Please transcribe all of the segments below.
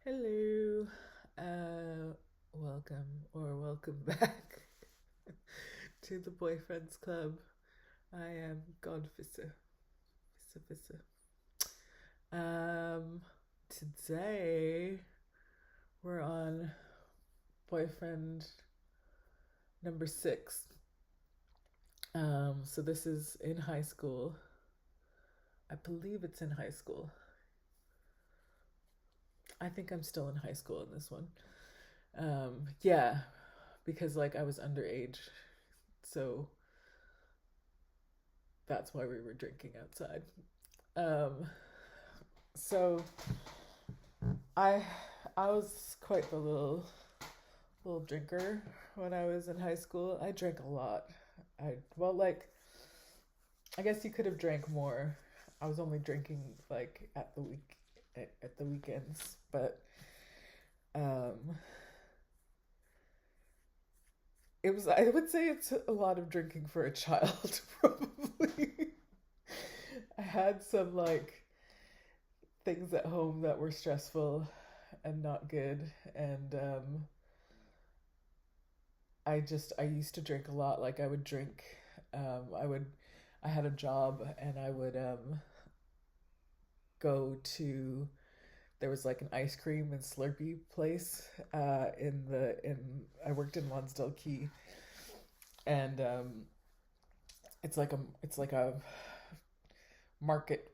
Hello. Welcome back to the Boyfriends Club. I am Godfissa. Vissa. Um, Today we're on boyfriend number 6. So this is in high school. I believe it's in high school. I think I'm still in high school in this one. Yeah, because like I was underage, so that's why we were drinking outside. Um, so I I was quite the little drinker when I was in high school. I drank a lot. I guess you could have drank more. I was only drinking like at the weekends, but um it was, I would say it's a lot of drinking for a child probably. I had some like things at home that were stressful and not good, and I used to drink a lot. Like I would drink, I would, I had a job and I would go to, there was like an ice cream and Slurpee place in I worked in Lonsdale Key, and it's like a market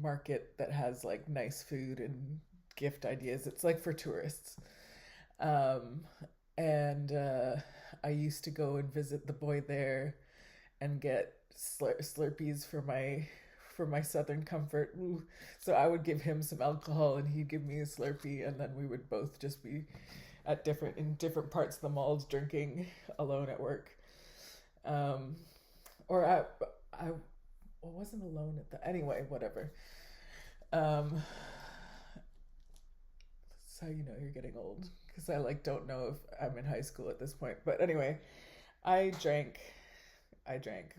market that has like nice food and gift ideas. It's like for tourists. Um, and I used to go and visit the boy there and get Slurpees for my Southern comfort. Ooh. So I would give him some alcohol and he'd give me a Slurpee, and then we would both just be at different parts of the malls drinking alone at work. Um, or I wasn't alone at the, anyway, whatever. Um, that's how you know you're getting old, because I like don't know if I'm in high school at this point. But anyway, I drank, I drank,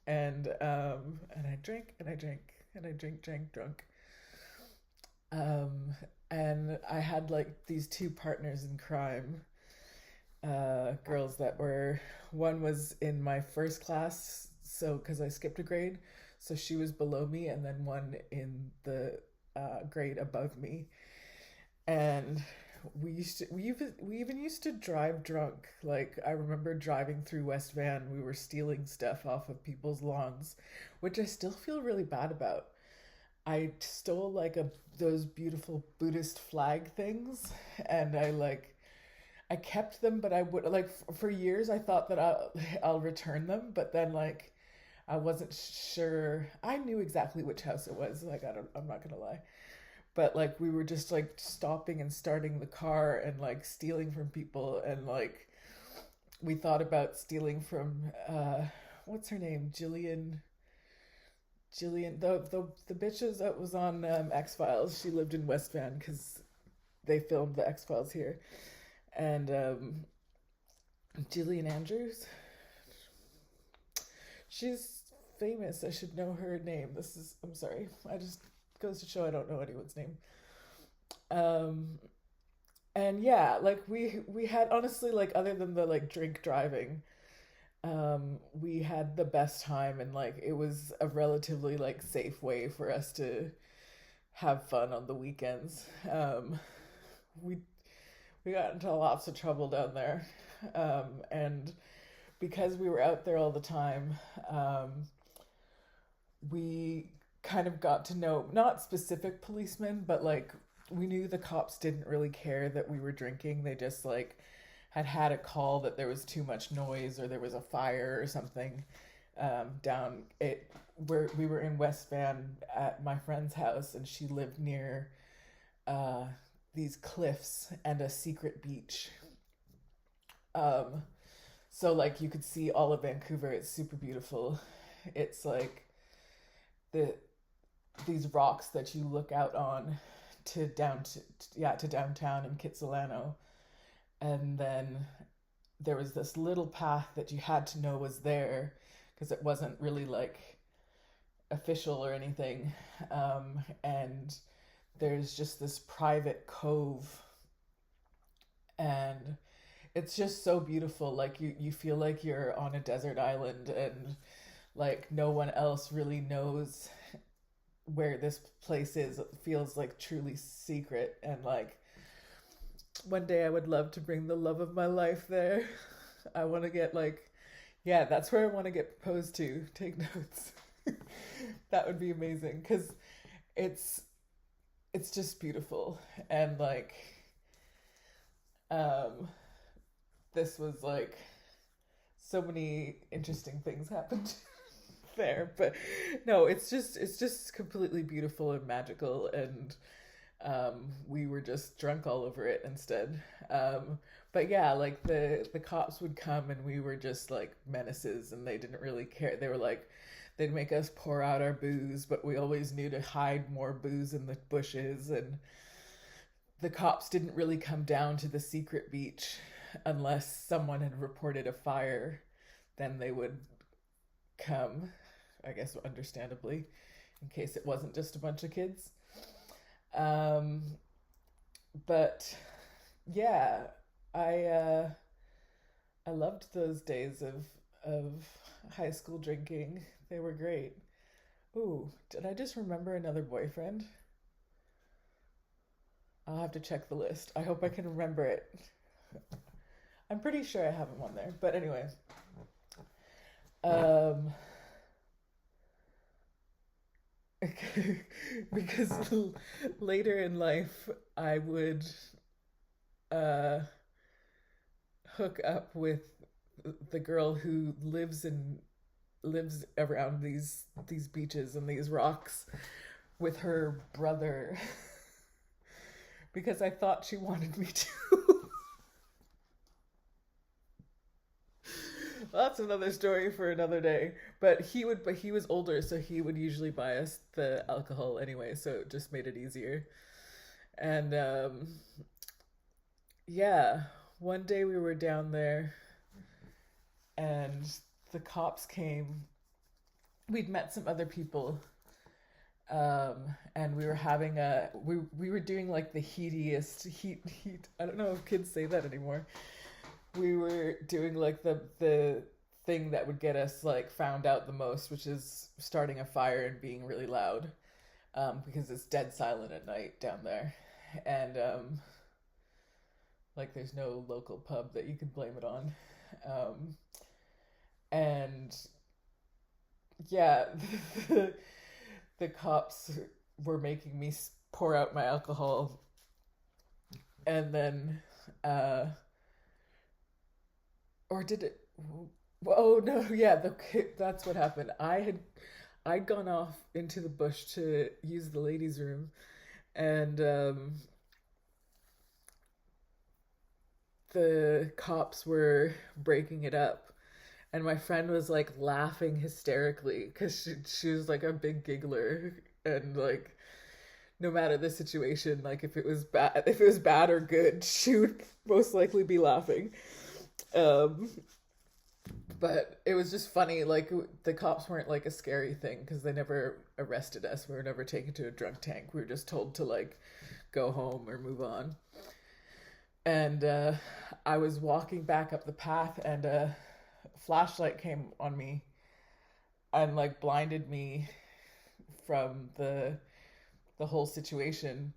and I drank and I drank and I drank drunk. Um, and I had like these two partners in crime, girls that were, one was in my first class, so because I skipped a grade, so she was below me, and then one in the grade above me, and we even used to drive drunk. Like I remember driving through West Van, we were stealing stuff off of people's lawns, which I still feel really bad about. I stole like a those beautiful Buddhist flag things, and I kept them, but I would like for years I thought that I'll return them, but then like I wasn't sure. I knew exactly which house it was. Like I'm not gonna lie, but like we were just like stopping and starting the car and like stealing from people, and like we thought about stealing from what's her name, Jillian, the bitches that was on X Files. She lived in West Van because they filmed the X Files here, and Jillian Andrews. She's famous. I should know her name. This is, I'm sorry. I just goes to show I don't know anyone's name. Um, and yeah, like we had, honestly, like other than the like drink driving, we had the best time, and like it was a relatively like safe way for us to have fun on the weekends. We we got into lots of trouble down there, and because we were out there all the time, we kind of got to know not specific policemen, but like we knew the cops didn't really care that we were drinking. They just like had a call that there was too much noise or there was a fire or something, down it where we were in West Van at my friend's house, and she lived near uh, these cliffs and a secret beach. Um, so like you could see all of Vancouver. It's super beautiful. It's like the these rocks that you look out on to downtown in Kitsilano, and then there was this little path that you had to know was there because it wasn't really like official or anything, and there's just this private cove And it's just so beautiful. Like you feel like you're on a desert island, and like no one else really knows where this place is. It feels like truly secret, and like one day I would love to bring the love of my life there. I want to get like, yeah, that's where I want to get proposed to. Take notes. That would be amazing because it's it's just beautiful. And like um this was like, so many interesting things happened there, but no, it's just completely beautiful and magical. And we were just drunk all over it instead. But yeah, like the cops would come and we were just like menaces, and they didn't really care. They were like, they'd make us pour out our booze, but we always knew to hide more booze in the bushes. And the cops didn't really come down to the secret beach unless someone had reported a fire. Then they would come, I guess understandably, in case it wasn't just a bunch of kids. Um, but yeah, I I loved those days of high school drinking. They were great. Ooh, did I just remember another boyfriend? I'll have to check the list. I hope I can remember it. I'm pretty sure I haven't one there. But anyway, um, because later in life I would uh, hook up with the girl who lives around these beaches and these rocks with her brother because I thought she wanted me to. Well, that's another story for another day. But he was older, so he would usually buy us the alcohol anyway, so it just made it easier. And yeah, one day we were down there and the cops came. We'd met some other people, and we were having we were doing like the heat. I don't know if kids say that anymore. We were doing like the thing that would get us like found out the most, which is starting a fire and being really loud, because it's dead silent at night down there. And like there's no local pub that you can blame it on. um, and yeah, the, the cops were making me pour out my alcohol, and then or did it? Oh no, yeah, that's what happened. I'd gone off into the bush to use the ladies' room, and the cops were breaking it up, and my friend was like laughing hysterically because she was like a big giggler, and like no matter the situation, like if it was bad or good, she would most likely be laughing. Um, but it was just funny. Like the cops weren't like a scary thing because they never arrested us. We were never taken to a drunk tank. We were just told to like go home or move on. And I was walking back up the path, and a flashlight came on me and like blinded me from the whole situation.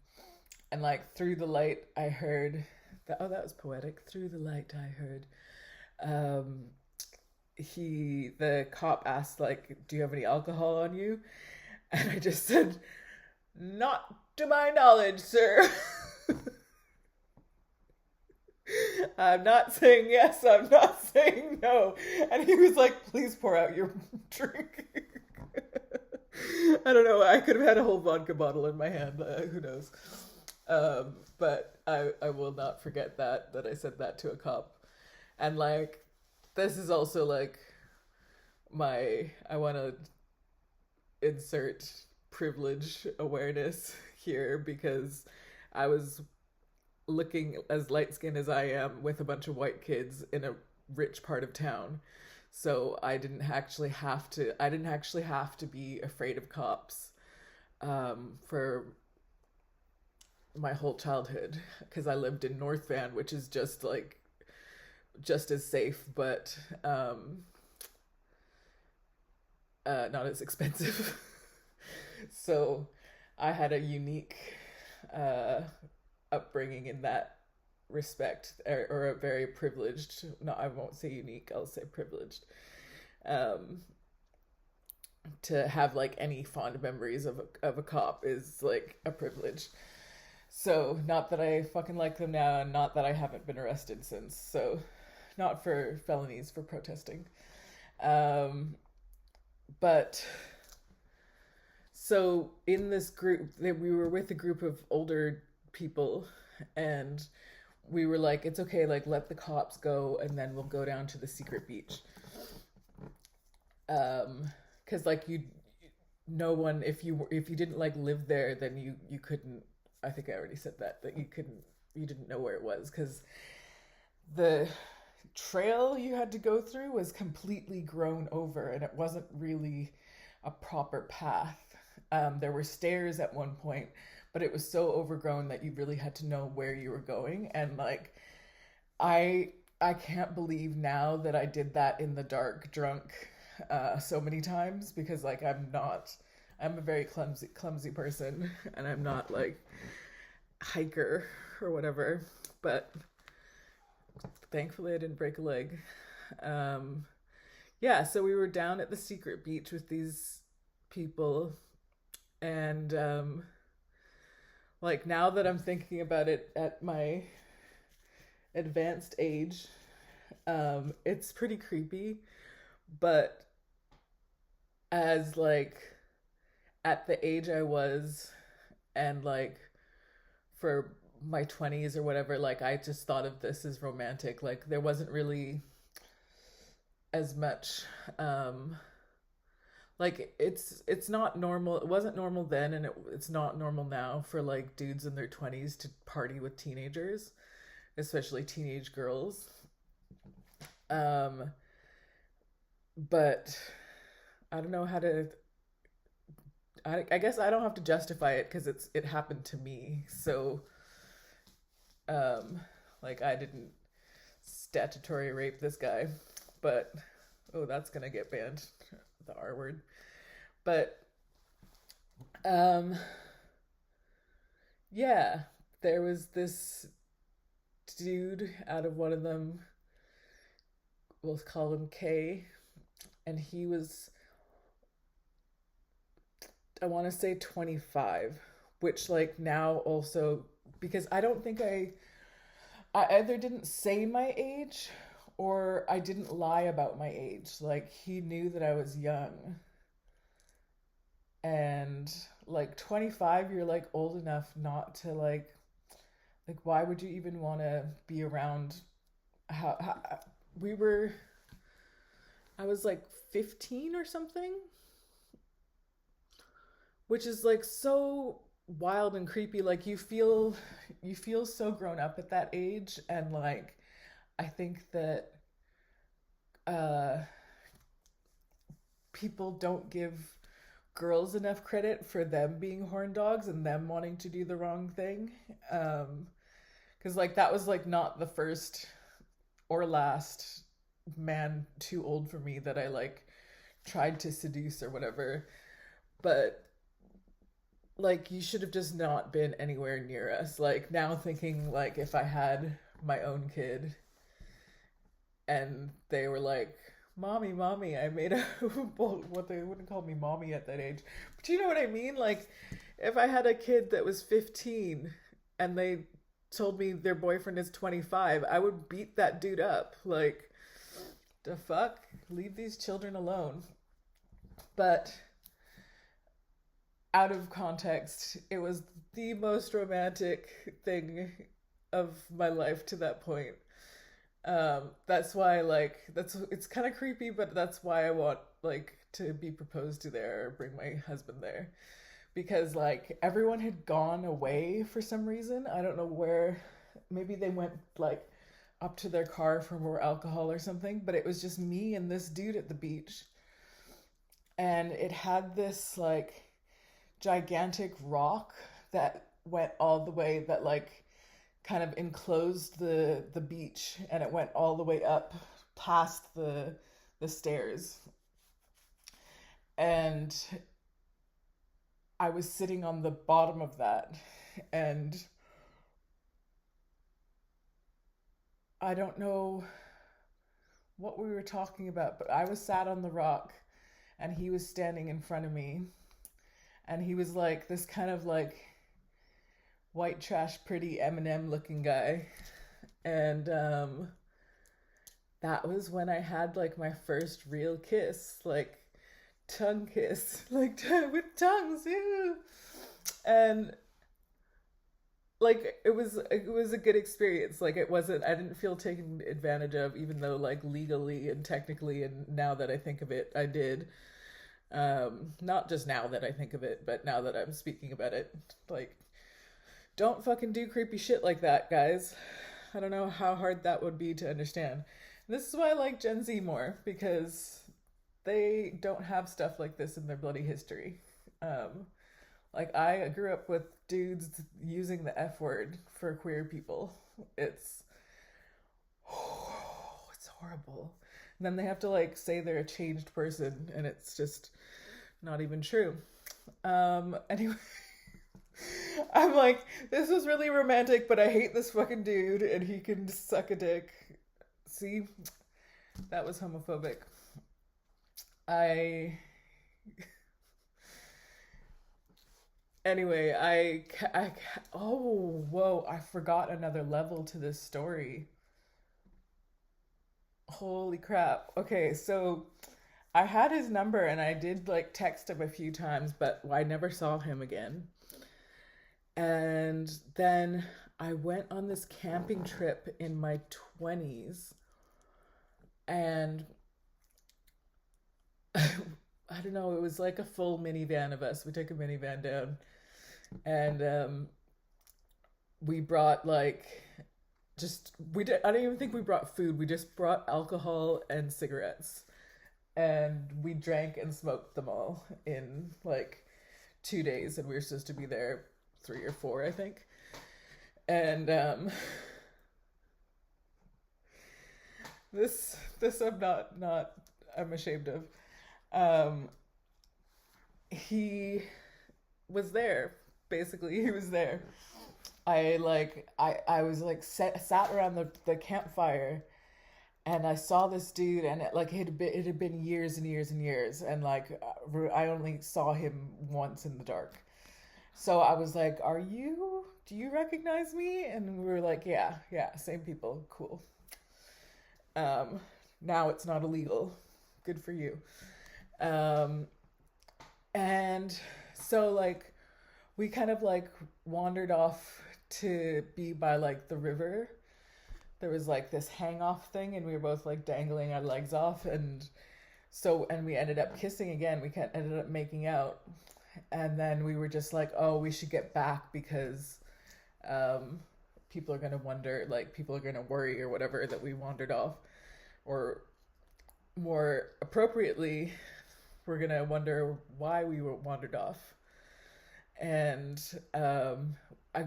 And like through the light, I heard that. Oh, that was poetic. Through the light, I heard. Um, the cop asked like, "Do you have any alcohol on you?" And I just said, "Not to my knowledge, sir." I'm not saying yes, I'm not saying no. And he was like, "Please pour out your drink." I don't know. I could have had a whole vodka bottle in my hand. Who knows? But I will not forget that I said that to a cop. And like, this is also like I want to insert privilege awareness here because I was looking as light skinned as I am with a bunch of white kids in a rich part of town. So I didn't actually have to be afraid of cops for my whole childhood because I lived in North Van, which is just like just as safe, but not as expensive. So I had a unique uh, upbringing in that respect, or a very privileged. No, I won't say unique. I'll say privileged. Um, to have like any fond memories of a cop is like a privilege. So not that I fucking like them now, and not that I haven't been arrested since. So not for felonies, for protesting. Um, but so in this group, we were with a group of older people, and we were like, it's okay, like let the cops go, and then we'll go down to the secret beach. Because like you, no one, if you didn't like live there, then you couldn't. I think I already said that you couldn't, you didn't know where it was because the trail you had to go through was completely grown over, and it wasn't really a proper path. There were stairs at one point, but it was so overgrown that you really had to know where you were going. And like, I can't believe now that I did that in the dark, drunk, so many times, because like I'm a very clumsy person, and I'm not like hiker or whatever. But thankfully, I didn't break a leg. Um, yeah, so we were down at the secret beach with these people, and like now that I'm thinking about it at my advanced age, it's pretty creepy. But as like at the age I was, and like for my 20s or whatever, like I just thought of this as romantic. Like there wasn't really as much like it's not normal. It wasn't normal then, and it's not normal now for like dudes in their 20s to party with teenagers, especially teenage girls. um but I don't know how to. I guess I don't have to justify it because it happened to me. So, um, like I didn't statutory rape this guy, but oh, that's gonna get banned, the R word. But um, yeah, there was this dude out of one of them. We'll call him K, and he was, I want to say 25, which like now also, because I don't think I either didn't say my age or I didn't lie about my age. Like he knew that I was young, and like 25, you're like old enough not to like why would you even want to be around how we were. I was like 15 or something, which is like so wild and creepy. Like you feel so grown up at that age, and like I think that uh people don't give girls enough credit for them being horn dogs and them wanting to do the wrong thing. Because like that was like not the first or last man too old for me that I like tried to seduce or whatever. But like you should have just not been anywhere near us. Like now thinking like if I had my own kid and they were like, mommy, I made a well, what they wouldn't call me mommy at that age. But you know what I mean? Like if I had a kid that was 15 and they told me their boyfriend is 25, I would beat that dude up. Like the fuck? Leave these children alone. But out of context, it was the most romantic thing of my life to that point. That's why like it's kind of creepy, but that's why I want like to be proposed to there or bring my husband there, because like everyone had gone away for some reason. I don't know where. Maybe they went like up to their car for more alcohol or something, but it was just me and this dude at the beach. And it had this like gigantic rock that went all the way, that like kind of enclosed the beach, and it went all the way up past the stairs. And I was sitting on the bottom of that, and I don't know what we were talking about, but I was sat on the rock and he was standing in front of me, and he was like this kind of like white trash pretty Eminem looking guy. And that was when I had like my first real kiss, like tongue kiss, like with tongues, ew. And like it was a good experience. Like it wasn't, I didn't feel taken advantage of, even though like legally and technically, and now that I think of it, I did. Not just now that I think of it, but now that I'm speaking about it. Like, don't fucking do creepy shit like that, guys. I don't know how hard that would be to understand. This is why I like Gen Z more, because they don't have stuff like this in their bloody history. Like, I grew up with dudes using the F word for queer people. It's it's horrible. And then they have to like say they're a changed person, and it's just not even true. Anyway, I'm like, this was really romantic, but I hate this fucking dude, and he can suck a dick. See, that was homophobic. I Anyway, oh, whoa, I forgot another level to this story. Holy crap. Okay, so I had his number and I did like text him a few times, but I never saw him again. And then I went on this camping trip in my 20s, and I don't know, it was like a full minivan of us. We took a minivan down, and we brought like just we did I don't even think we brought food. We just brought alcohol and cigarettes, and we drank and smoked them all in like 2 days, and we were supposed to be there 3 or 4, I think. And this I'm ashamed of. um he was there. Basically, he was there. I was like sat around the campfire, and I saw this dude, and it had been years and years and years, and like I only saw him once in the dark. So I was like, do you recognize me? And we were like, yeah, yeah, same people, cool. um Now it's not illegal, good for you. um and so like we kind of like wandered off to be by like the river. There was like this hang off thing, and we were both like dangling our legs off, and we ended up kissing again. We ended up making out, and then we were just like, oh, we should get back, because um people are going to wonder, like people are going to worry or whatever, that we wandered off. Or more appropriately, we're going to wonder why we were wandered off. And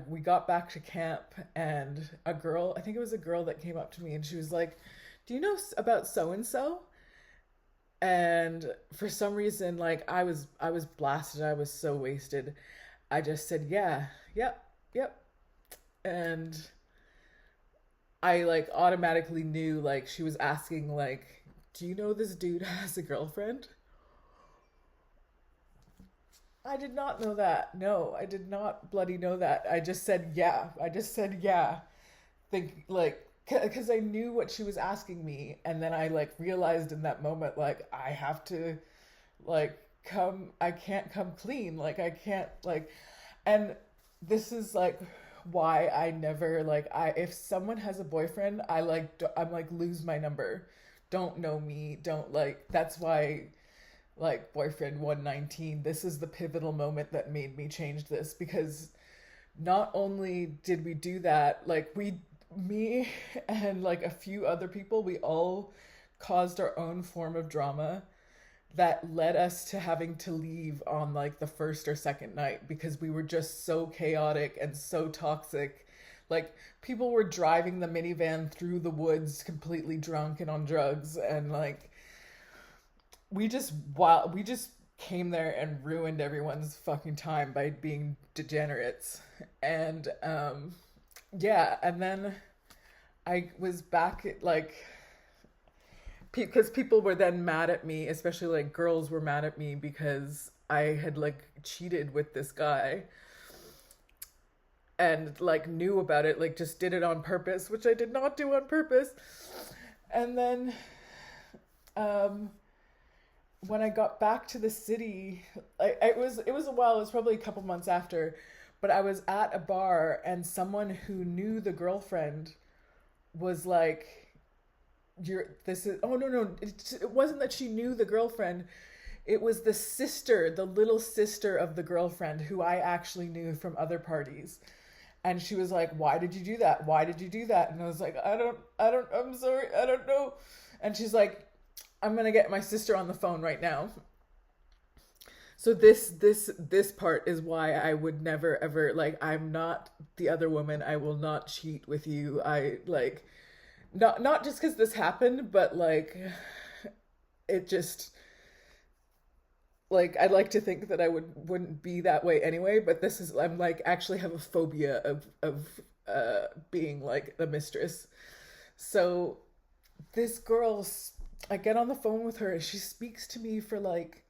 we got back to camp, and a girl, I think it was a girl, that came up to me, and she was like, do you know about so and so? And for some reason, like I was blasted, I was so wasted, I just said, yeah, yep, yep. And I like automatically knew, like, she was asking like, do you know this dude has a girlfriend? I did not know that. No, I did not bloody know that. I just said yeah. I just said yeah. Think like, because I knew what she was asking me, and then I like realized in that moment, like, I have to like come. I can't come clean. Like I can't like, and this is like why I never like, I if someone has a boyfriend, I'm like, lose my number. Don't know me. Don't like. That's why, like, boyfriend 119, this is the pivotal moment that made me change this, because not only did we do that, like me and like a few other people, we all caused our own form of drama. that led us to having to leave on like the first or second night because we were just so chaotic and so toxic. Like people were driving the minivan through the woods completely drunk and on drugs, and like we just came there and ruined everyone's fucking time by being degenerates. And yeah, and then I was back at like, because people were then mad at me, especially like girls were mad at me because I had like cheated with this guy and like knew about it, like just did it on purpose, which I did not do on purpose. And then when I got back to the city, it was a while, it was probably a couple months after, but I was at a bar and someone who knew the girlfriend was like, you're this is oh no, it wasn't that she knew the girlfriend, it was the sister, the little sister of the girlfriend who I actually knew from other parties. And she was like, why did you do that, why did you do that? And I was like, I'm sorry, I don't know. And she's like, I'm gonna get my sister on the phone right now. So this part is why I would never ever, like, I'm not the other woman, I will not cheat with you. I like, not just because this happened, but like it just, like, I'd like to think that I wouldn't be that way anyway, but this is, I'm like actually have a phobia of being like the mistress. So this girl, I get on the phone with her and she speaks to me for like,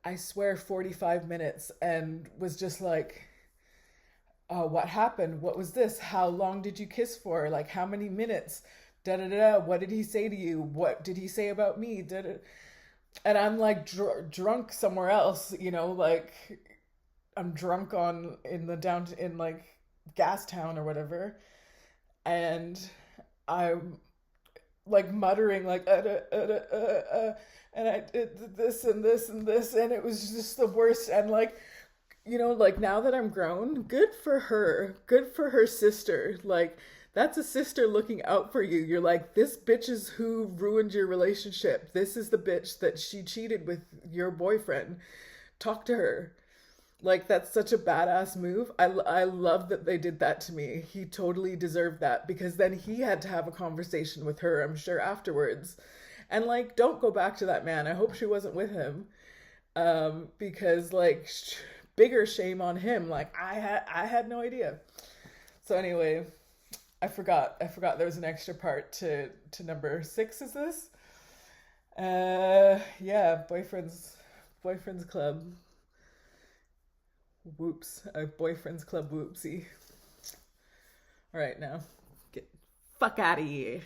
I swear 45 minutes, and was just like, what happened? What was this? How long did you kiss for? Like, how many minutes? Da da da. What did he say to you? What did he say about me? Da da. And I'm like drunk somewhere else, you know, like I'm drunk in the down in like Gastown or whatever, and I'm like muttering like and I did this and this and this, and it was just the worst. And like, you know, like now that I'm grown, good for her sister. Like, that's a sister looking out for you. You're like, this bitch is who ruined your relationship. This is the bitch that she cheated with your boyfriend. Talk to her. Like, that's such a badass move. I love that they did that to me. He totally deserved that, because then he had to have a conversation with her, I'm sure, afterwards. And like, don't go back to that man. I hope she wasn't with him. Because like, bigger shame on him. Like, I had no idea. So anyway, I forgot there was an extra part to number 6. Is this? Yeah, boyfriend's club. Whoops, a boyfriend's club whoopsie. All right, now get fuck out of here.